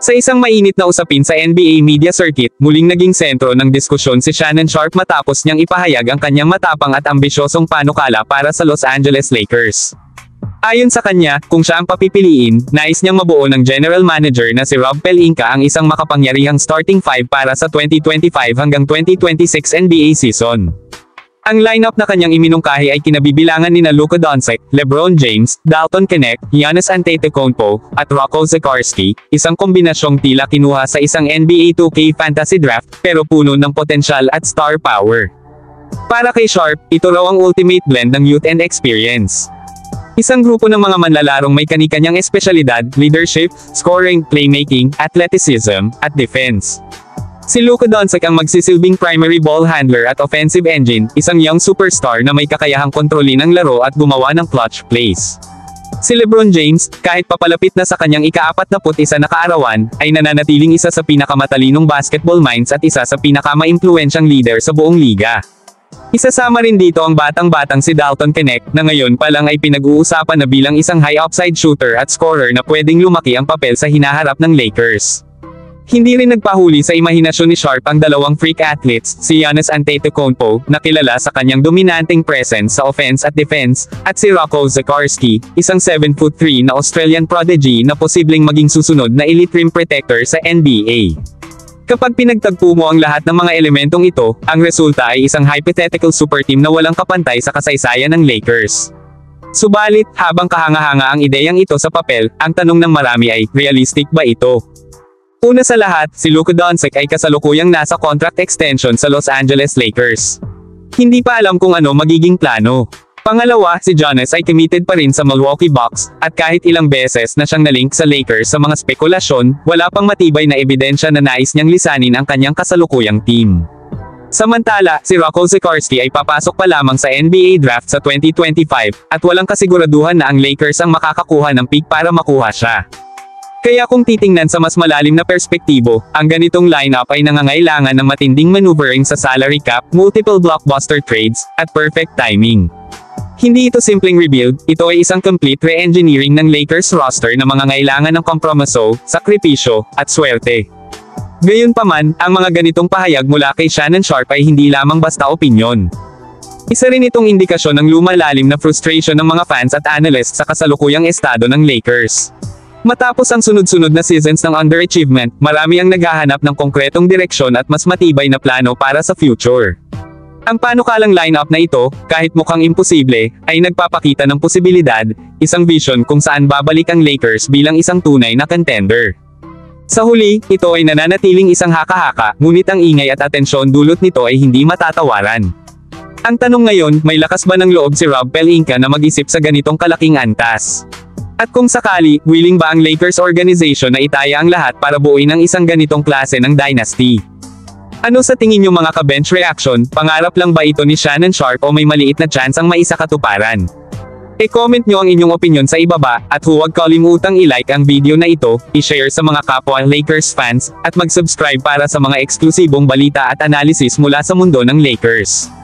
Sa isang mainit na usapin sa NBA media circuit, muling naging sentro ng diskusyon si Shannon Sharpe matapos niyang ipahayag ang kanyang matapang at ambisyosong panukala para sa Los Angeles Lakers. Ayon sa kanya, kung siya ang papipiliin, nais niyang mabuo ng general manager na si Rob Pelinka ang isang makapangyarihang starting five para sa 2025 hanggang 2026 NBA season. Ang lineup na kanyang iminungkahi ay kinabibilangan nina Luka Doncic, LeBron James, Dalton Knecht, Giannis Antetokounmpo, at Rocco Zikarsky, isang kombinasyong tila kinuha sa isang NBA 2K fantasy draft, pero puno ng potensyal at star power. Para kay Sharpe, ito raw ang ultimate blend ng youth and experience. Isang grupo ng mga manlalarong may kani-kanyang espesyalidad, leadership, scoring, playmaking, athleticism, at defense. Si Luka Doncic ang magsisilbing primary ball handler at offensive engine, isang young superstar na may kakayahang kontrolin ang laro at gumawa ng clutch plays. Si LeBron James, kahit papalapit na sa kanyang ika-41 na kaarawan, ay nananatiling isa sa pinakamatalinong basketball minds at isa sa pinakamaimpluwensyang leader sa buong liga. Isasama rin dito ang batang-batang si Dalton Knecht, na ngayon pa lang ay pinag-uusapan na bilang isang high upside shooter at scorer na pwedeng lumaki ang papel sa hinaharap ng Lakers. Hindi rin nagpahuli sa imahinasyon ni Sharpe ang dalawang freak athletes, si Giannis Antetokounmpo, na kilala sa kanyang dominanteng presence sa offense at defense, at si Rocco Zikarsky, isang 7'3" na Australian prodigy na posibleng maging susunod na elite rim protector sa NBA. Kapag pinagtagpo mo ang lahat ng mga elementong ito, ang resulta ay isang hypothetical superteam na walang kapantay sa kasaysayan ng Lakers. Subalit, habang kahanga-hanga ang ideyang ito sa papel, ang tanong ng marami ay, realistic ba ito? Una sa lahat, si Luka Doncic ay kasalukuyang nasa contract extension sa Los Angeles Lakers. Hindi pa alam kung ano magiging plano. Pangalawa, si Giannis ay committed pa rin sa Milwaukee Bucks, at kahit ilang beses na siyang nalink sa Lakers sa mga spekulasyon, wala pang matibay na ebidensya na nais niyang lisanin ang kanyang kasalukuyang team. Samantala, si Rocco Zikarsky ay papasok pa lamang sa NBA draft sa 2025, at walang kasiguraduhan na ang Lakers ang makakakuha ng pick para makuha siya. Kaya kung titingnan sa mas malalim na perspektibo, ang ganitong lineup ay nangangailangan ng matinding maneuvering sa salary cap, multiple blockbuster trades, at perfect timing. Hindi ito simpleng rebuild, ito ay isang complete re-engineering ng Lakers roster na mangangailangan ng kompromiso, sakripisyo, at swerte. Gayunpaman, ang mga ganitong pahayag mula kay Shannon Sharpe ay hindi lamang basta opinyon. Isa rin itong indikasyon ng lumalalim na frustration ng mga fans at analysts sa kasalukuyang estado ng Lakers. Matapos ang sunod-sunod na seasons ng underachievement, marami ang naghahanap ng konkretong direksyon at mas matibay na plano para sa future. Ang panukalang lineup na ito, kahit mukhang imposible, ay nagpapakita ng posibilidad, isang vision kung saan babalik ang Lakers bilang isang tunay na contender. Sa huli, ito ay nananatiling isang haka-haka, ngunit ang ingay at atensyon dulot nito ay hindi matatawaran. Ang tanong ngayon, may lakas ba ng loob si Rob Pelinka na mag-isip sa ganitong kalaking antas? At kung sakali, willing ba ang Lakers organization na itaya ang lahat para buuin ang isang ganitong klase ng dynasty? Ano sa tingin niyo mga ka-bench reaction, pangarap lang ba ito ni Shannon Sharpe o may maliit na chance ang maisakatuparan? E-comment nyo ang inyong opinion sa ibaba, at huwag kalimutang i-like ang video na ito, i-share sa mga kapwa Lakers fans, at mag-subscribe para sa mga eksklusibong balita at analysis mula sa mundo ng Lakers.